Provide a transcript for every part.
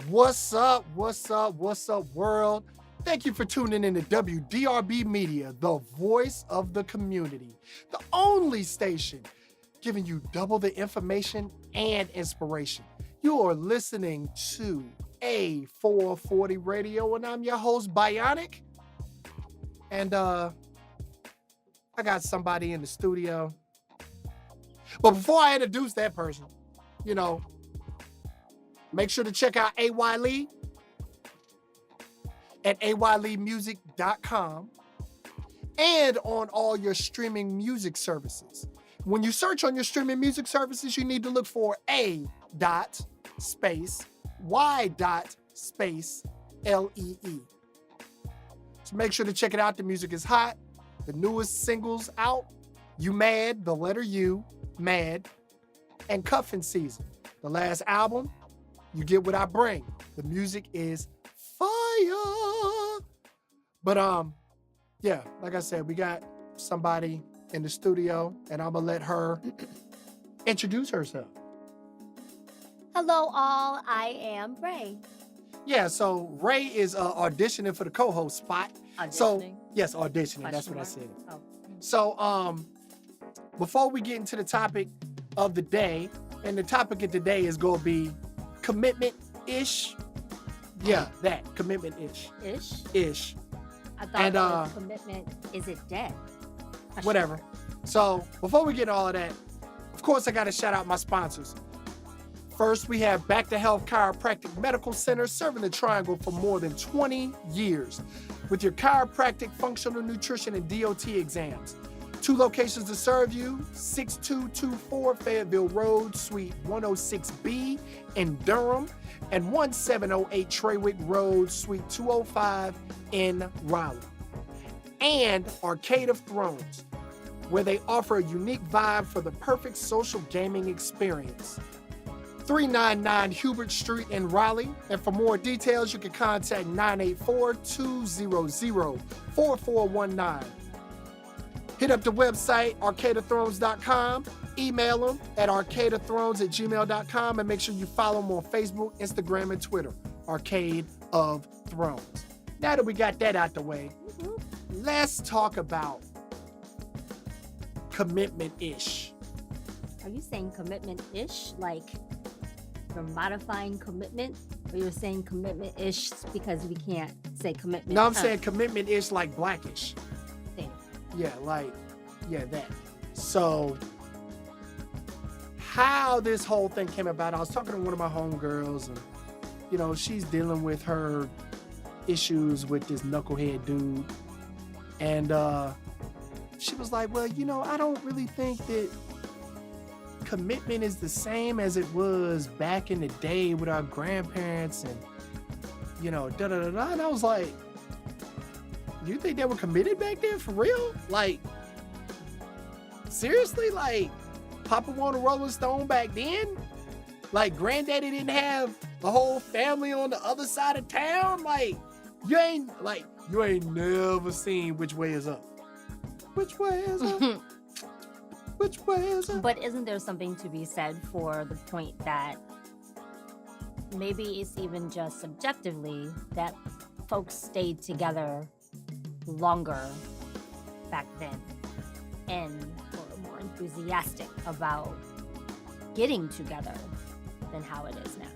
What's up? What's up? What's up, world? Thank you for tuning in to WDRB Media, the voice of the community, the only station giving you double the information and inspiration. You are listening to A-440 Radio, and I'm your host, Bionic. And I got somebody in the studio. But before I introduce that person, make sure to check out AY Lee at ayleemusic.com and on all your streaming music services. When you search on your streaming music services, you need to look for A.Y.Lee. So make sure to check it out. The music is hot. The newest singles out, You Mad, the letter U, Mad, and Cuffin' Season. The last album, You Get What I Bring. The music is fire. But yeah, like I said, we got somebody in the studio, and I'm gonna let her introduce herself. Hello, all. I am Ray. Yeah, so Ray is auditioning for the co-host spot. So Auditioning. yes, auditioning. That's what I Question said. mark? So before we get into the topic of the day, and the topic of today is gonna be commitment-ish. Yeah, that commitment-ish. Ish. I thought And, it was commitment. Is it dead? Question Whatever. mark. So before we get all of that, of course I gotta shout out my sponsors. First, we have Back to Health Chiropractic Medical Center, serving the Triangle for more than 20 years with your chiropractic, functional nutrition, and DOT exams. 2 locations to serve you: 6224 Fayetteville Road, Suite 106B in Durham, and 1708 Traywick Road, Suite 205 in Raleigh. And Arcade of Thrones, where they offer a unique vibe for the perfect social gaming experience. 399 Hubert Street in Raleigh. And for more details, you can contact 984-200-4419. Hit up the website, arcadeofthrones.com. Email them at arcadeofthrones@gmail.com, and make sure you follow them on Facebook, Instagram, and Twitter, Arcade of Thrones. Now that we got that out the way, let's talk about commitment-ish. Are you saying commitment-ish? Like you're modifying commitment? Or you're saying commitment-ish because we can't say commitment? No, I'm saying commitment-ish like blackish. Thing. Yeah, that. So, how this whole thing came about, I was talking to one of my homegirls, and, she's dealing with her issues with this knucklehead dude. And she was like, well, I don't really think that commitment is the same as it was back in the day with our grandparents and, da-da-da-da. And I was like, you think they were committed back then for real? Like, seriously? Like, Papa wanted a Rolling Stone back then? Like, Granddaddy didn't have a whole family on the other side of town? Like, you ain't never seen Which Way Is Up. Which way is up? Which way is up? But isn't there something to be said for the point that maybe it's even just subjectively that folks stayed together longer back then and were more enthusiastic about getting together than how it is now?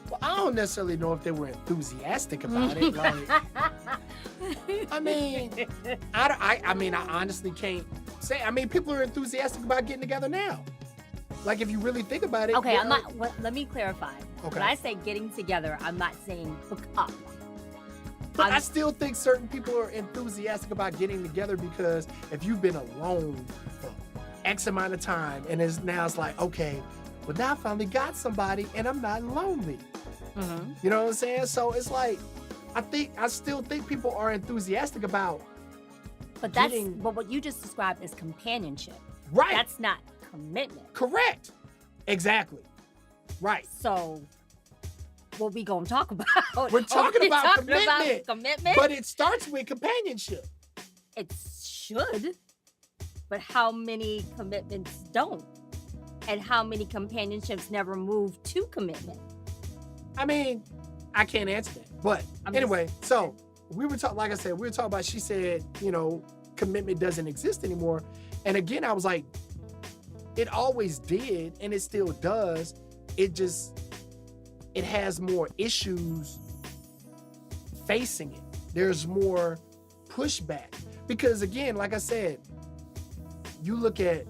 Well, I don't necessarily know if they were enthusiastic about it. Like, I mean, I honestly can't say. I mean, people are enthusiastic about getting together now. Like, if you really think about it. Okay, let me clarify. Okay. When I say getting together, I'm not saying hook up. But I still think certain people are enthusiastic about getting together because if you've been alone for X amount of time and it's like, okay, well, now I finally got somebody and I'm not lonely. Mm-hmm. You know what I'm saying? So it's like, I still think people are enthusiastic about. But but what you just described is companionship. Right. That's not commitment. Correct. Exactly. Right. So what we gonna talk about? We're talking about commitment. Commitment? But it starts with companionship. It should. But how many commitments don't? And how many companionships never move to commitment? I mean, I can't answer that. But anyway, so we were talking, like I said, we were talking about, she said, commitment doesn't exist anymore. And again, I was like, it always did, and it still does. It has more issues facing it. There's more pushback. Because again, like I said, you look at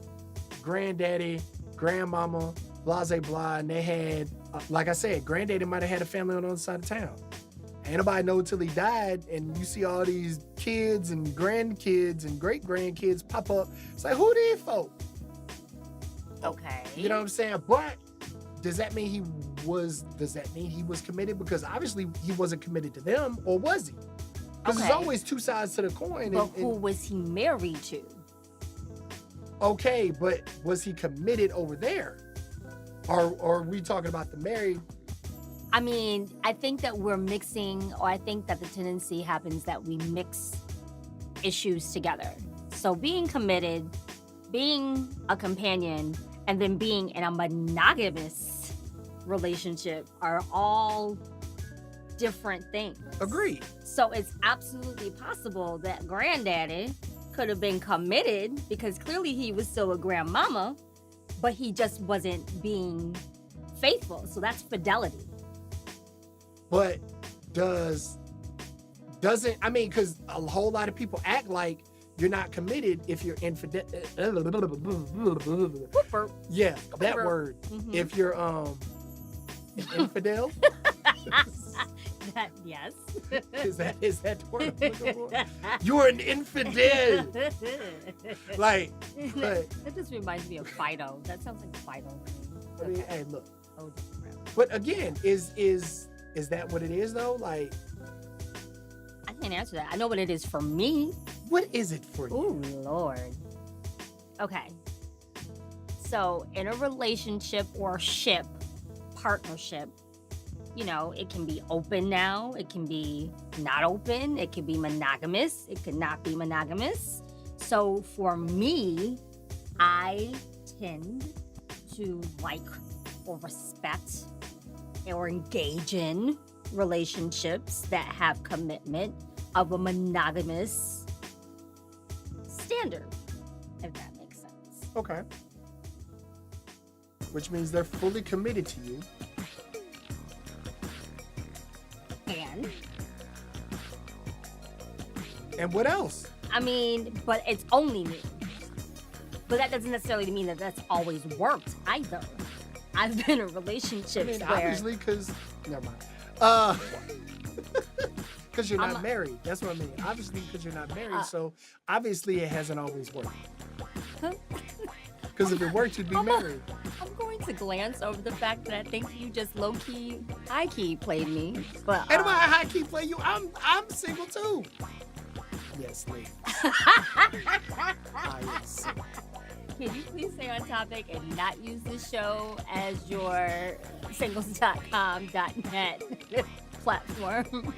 granddaddy, grandmama, blah, blah, blah, and they had, like I said, granddaddy might have had a family on the other side of town. Ain't nobody know till he died, and you see all these kids and grandkids and great-grandkids pop up. It's like, who these folk? Okay. You know what I'm saying? But does that mean he was committed? Because obviously he wasn't committed to them, or was he? Because there's always two sides to the coin. But who was he married to? Okay, but was he committed over there? Or are we talking about the married? I mean, I think that we're mixing, or I think that the tendency happens that we mix issues together. So being committed, being a companion, and then being in a monogamous relationship are all different things. Agreed. So it's absolutely possible that granddaddy could have been committed because clearly he was still a grandmama, but he just wasn't being faithful. So that's fidelity. But because a whole lot of people act like you're not committed if you're infidel. Yeah, that word. Mm-hmm. If you're infidel. Yes. Is that the word I'm looking for? You're an infidel. Like, but that just reminds me of Fido. That sounds like Fido. I mean, hey, look. Oh, but again, is that what it is though? Like, I can't answer that. I know what it is for me. What is it for you? Oh, Lord. Okay. So in a relationship or partnership, it can be open now. It can be not open. It can be monogamous. It could not be monogamous. So for me, I tend to like or respect or engage in relationships that have commitment of a monogamous standard, if that makes sense. Okay. Which means they're fully committed to you. And what else? I mean, but it's only me. But that doesn't necessarily mean that that's always worked either. I've been in relationships where... obviously, because... Never mind. Because you're not married. That's what I mean. Obviously, because you're not married, so obviously it hasn't always worked. Because if it worked, you'd be married. I'm going to glance over the fact that I think you just low-key, high-key played me. But and why I high-key play you? I'm single too. Yes, lady. I am single. Can you please stay on topic and not use this show as your singles.com.net platform?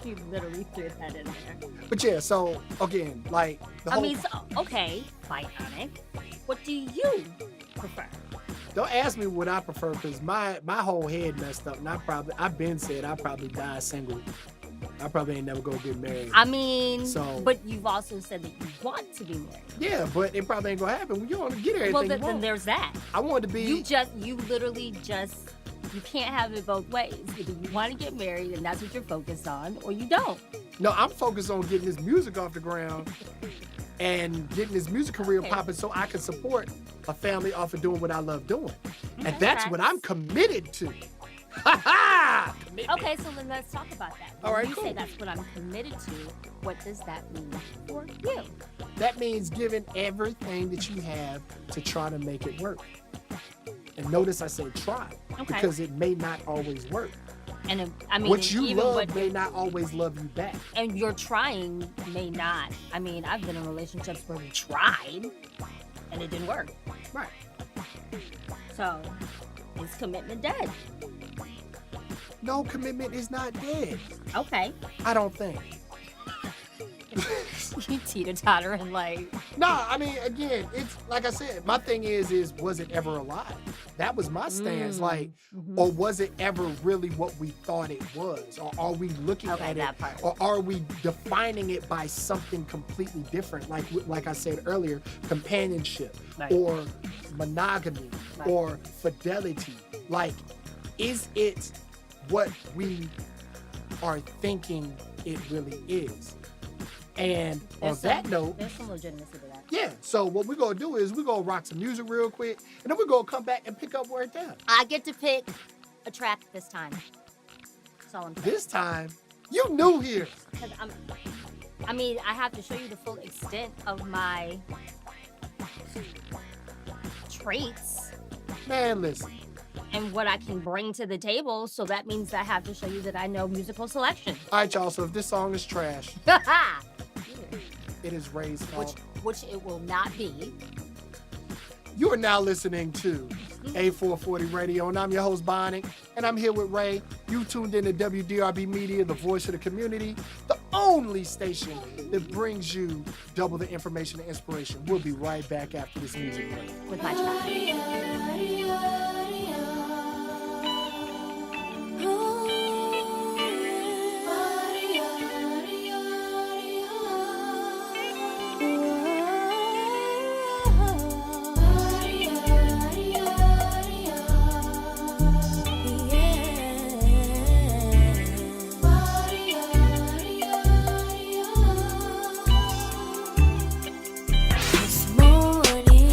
You literally threw that in there. But yeah, so again, like okay, Bionic, what do you prefer? Don't ask me what I prefer, because my whole head messed up, and I've been said I probably die single. I probably ain't never gonna get married. I mean, but you've also said that you want to be married. Yeah, but it probably ain't gonna happen. You want to get everything you want. Then there's that. I want to be. You literally you can't have it both ways. Either you want to get married and that's what you're focused on, or you don't. No, I'm focused on getting this music off the ground and getting this music career popping so I can support a family off of doing what I love doing. And that's what I'm committed to. Ha ha! Okay, so then let's talk about that. All right, you cool. say that's what I'm committed to. What does that mean for you? That means giving everything that you have to try to make it work. And notice I said try, because it may not always work. And I mean, what you love may not always love you back. And your trying may not. I mean, I've been in relationships where we tried and it didn't work. Right. So, is commitment dead? No, commitment is not dead. Okay. I don't think. teeter-tottering like. Nah, I mean, again, it's like I said, my thing is was it ever alive? That was my stance. Like, or was it ever really what we thought it was? Or are we looking at it, part. or are we defining it by something completely different? Like I said earlier, companionship, Right. or monogamy, Right. or fidelity. Like, is it what we are thinking it really is? And on that note, there's some legitimacy to that. yeah, so what we're gonna do is we're gonna rock some music real quick, and then we're gonna come back and pick up where it's at. I get to pick a track this time. That's all I'm saying. This time, you new here. 'Cause I mean, I have to show you the full extent of my traits Man, listen. and what I can bring to the table. So that means I have to show you that I know musical selection. All right, y'all, so if this song is trash, it is Ray's fault. Which it will not be. You are now listening to A-440 Radio, and I'm your host, Bonnie, and I'm here with Ray. You tuned in to WDRB Media, the voice of the community, the only station that brings you double the information and inspiration. We'll be right back after this music break. With my track. This morning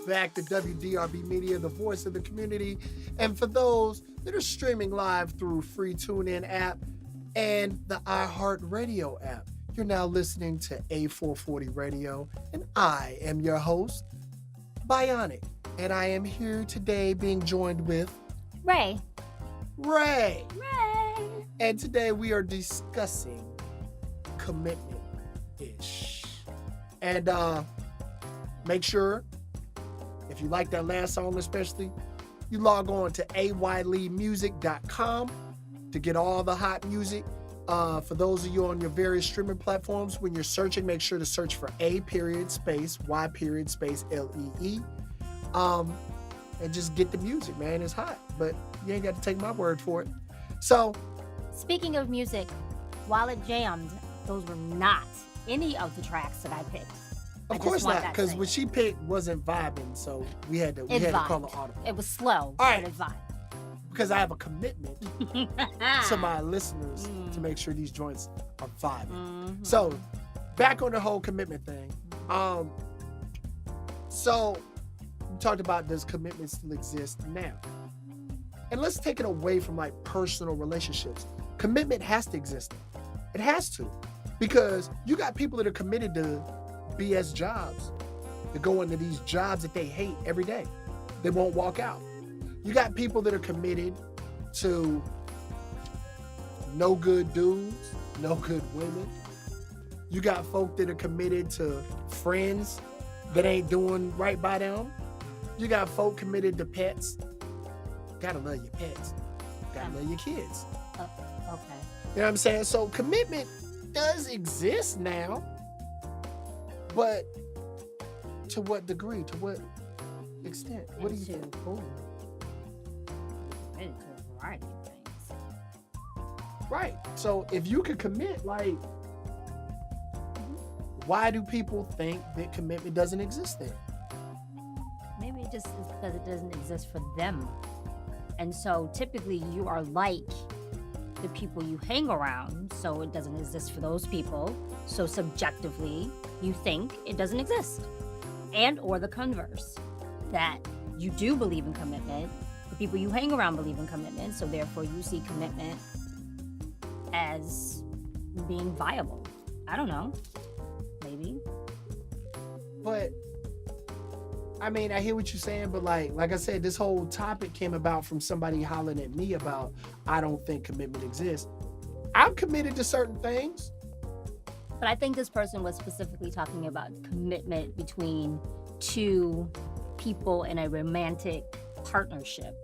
back to WDRB Media, the voice of the community. And for those that are streaming live through free TuneIn app and the iHeartRadio app, you're now listening to A-440 Radio, and I am your host, Bionic. And I am here today being joined with Ray. And today we are discussing Commitmentish. And make sure, if you like that last song especially, you log on to ayleemusic.com to get all the hot music. For those of you on your various streaming platforms, when you're searching, make sure to search for A.Y.space LEE. And just get the music, man. It's hot, but you ain't got to take my word for it. So, Speaking of music, while it jammed, those were not any of the tracks that I picked. of course not, because what she picked wasn't vibing, so we had to call it audible. It was slow, right. but it vibed. Because I have a commitment to my listeners to make sure these joints are vibing. Mhm. So, back on the whole commitment thing. So we talked about, does commitment still exist now? And let's take it away from like personal relationships. Commitment has to exist. It has to, because you got people that are committed to BS jobs, that go into these jobs that they hate every day. They won't walk out. You got people that are committed to no good dudes, no good women. You got folk that are committed to friends that ain't doing right by them. You got folk committed to pets. Gotta love your pets. Gotta love your kids. Okay. You know what I'm saying? So commitment does exist now, but to what degree? To what extent? What do you think? Into a variety of things. Right. So if you could commit, like, why do people think that commitment doesn't exist then? Maybe it just is because it doesn't exist for them. And so typically you are like the people you hang around, so it doesn't exist for those people. So subjectively, you think it doesn't exist. And or the converse, that you do believe in commitment. The people you hang around believe in commitment, so therefore you see commitment as being viable. I don't know. Maybe. But I mean, I hear what you're saying, but like I said, this whole topic came about from somebody hollering at me about, I don't think commitment exists. I'm committed to certain things. But I think this person was specifically talking about commitment between two people in a romantic partnership.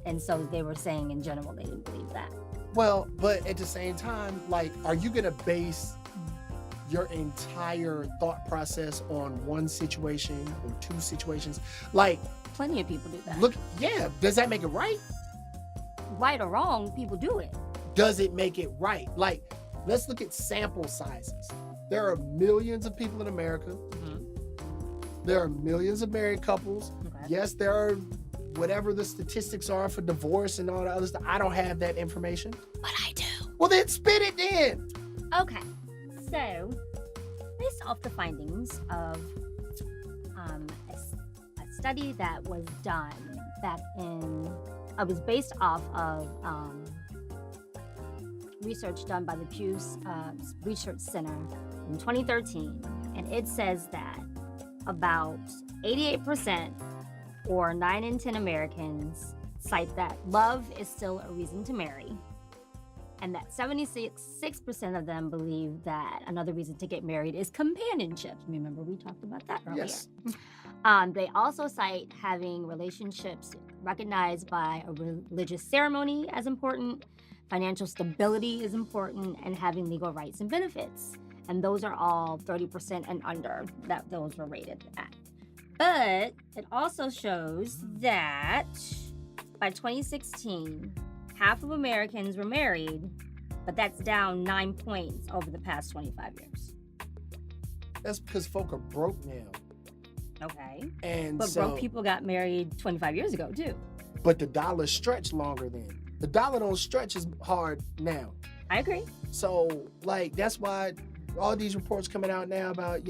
And so they were saying in general they didn't believe that. Well, but at the same time, like, are you going to base your entire thought process on one situation or two situations? Like, Plenty of people do that. look, yeah, does that make it right? Right or wrong, people do it. Does it make it right? Like, let's look at sample sizes. There are millions of people in America. There are millions of married couples. Okay. Yes, there are whatever the statistics are for divorce and all that other stuff. I don't have that information. But I do. Well, then spit it in. Okay. So, based off the findings of a study that was done back in, it was based off of research done by the Pew Research Center in 2013, and it says that about 88%, or 9 in 10 Americans, cite that love is still a reason to marry, and that 76% of them believe that another reason to get married is companionship. Remember, we talked about that earlier. Yes. They also cite having relationships recognized by a religious ceremony as important, financial stability is important, and having legal rights and benefits. And those are all 30% and under that those were rated at. But it also shows that by 2016, half of Americans were married, but that's down 9 points over the past 25 years. That's because folk are broke now. Okay. And But so, broke people got married 25 years ago, too. but the dollar stretched longer then. The dollar don't stretch as hard now. I agree. So, like, that's why all these reports coming out now about,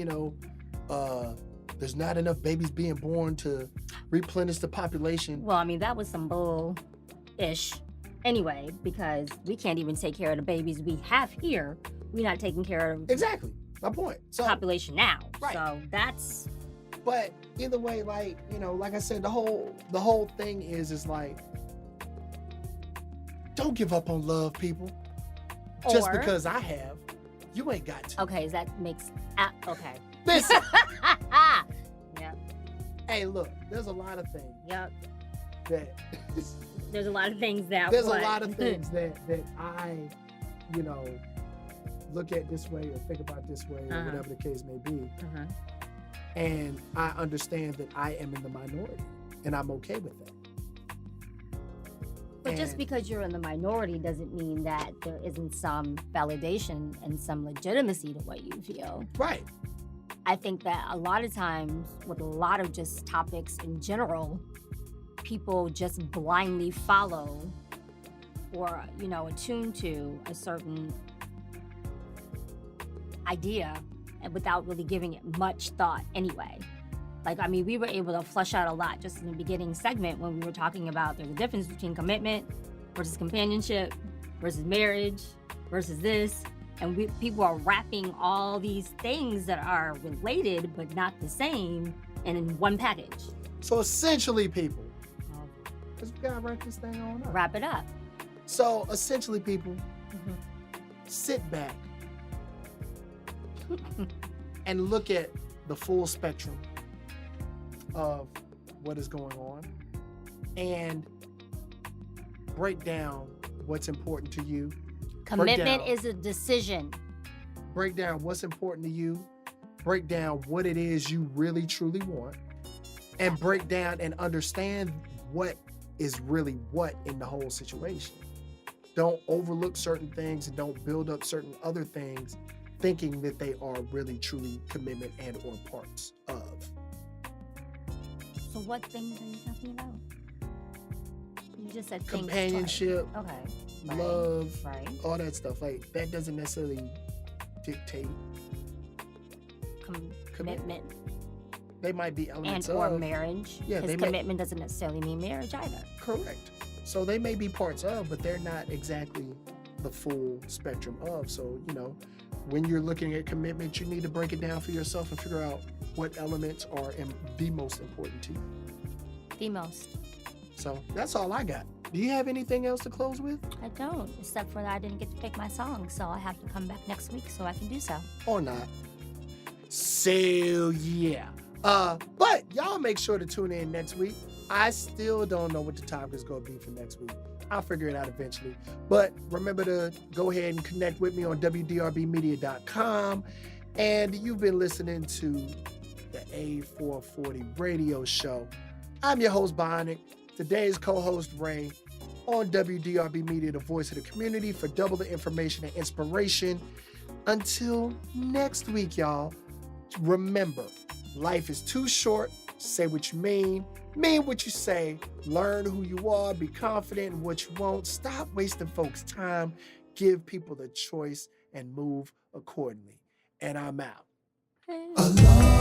there's not enough babies being born to replenish the population. Well, I mean, that was some bull-ish anyway, because we can't even take care of the babies we have here. We're not taking care of Exactly. My point. So, population now. Right. So that's... but either way, like, you know, like I said, the whole thing is like, don't give up on love, people. Just Or- because I have, you ain't got to. Okay, that makes... okay. Listen, Yep, hey, look, there's a lot of things yep. that There's a lot of things that... there's what? a lot of things that I, you know, look at this way or think about this way or Uh-huh. whatever the case may be. Uh-huh. And I understand that I am in the minority, and I'm okay with that. But just And- because you're in the minority doesn't mean that there isn't some validation and some legitimacy to what you feel. Right. I think that a lot of times with a lot of just topics in general, people just blindly follow or, you know, attune to a certain idea and without really giving it much thought anyway. Like, I mean, we were able to flush out a lot just in the beginning segment when we were talking about there's a difference between commitment versus companionship versus marriage versus this. And people are wrapping all these things that are related but not the same and in one package. So essentially, people, because we gotta wrap this thing on up. Wrap it up. So essentially, people, Mhm. sit back and look at the full spectrum of what is going on and break down what's important to you. Commitment down. is a decision. Break down what's important to you. Break down what it is you really truly want. And break down and understand what is really what in the whole situation. Don't overlook certain things and don't build up certain other things thinking that they are really truly commitment and or parts of. So what things are you talking about? You just said things twice. Companionship, Okay. Right. love, Right. all that stuff. Like that doesn't necessarily dictate Commitment They might be and elements or of marriage. Yeah, Because they may- commitment doesn't necessarily mean marriage either. correct. So they may be parts of, but they're not exactly the full spectrum of. So, you know, when you're looking at commitment, you need to break it down for yourself and figure out what elements are the most important to you. The most. So that's all I got. Do you have anything else to close with? I don't, except for that I didn't get to pick my song, so I have to come back next week so I can do so. Or not? So yeah. But y'all make sure to tune in next week. I still don't know what the topic is going to be for next week. I'll figure it out eventually. But remember to go ahead and connect with me on wdrbmedia.com. And you've been listening to the A-440 radio show. I'm your host, Bionic. Today's co-host, Ray, on WDRB Media, the voice of the community, for double the information and inspiration. Until next week, y'all, remember, life is too short. Say what you mean what you say, learn who you are, be confident in what you want, stop wasting folks' time, give people the choice, and move accordingly. And I'm out. Hey. Allah.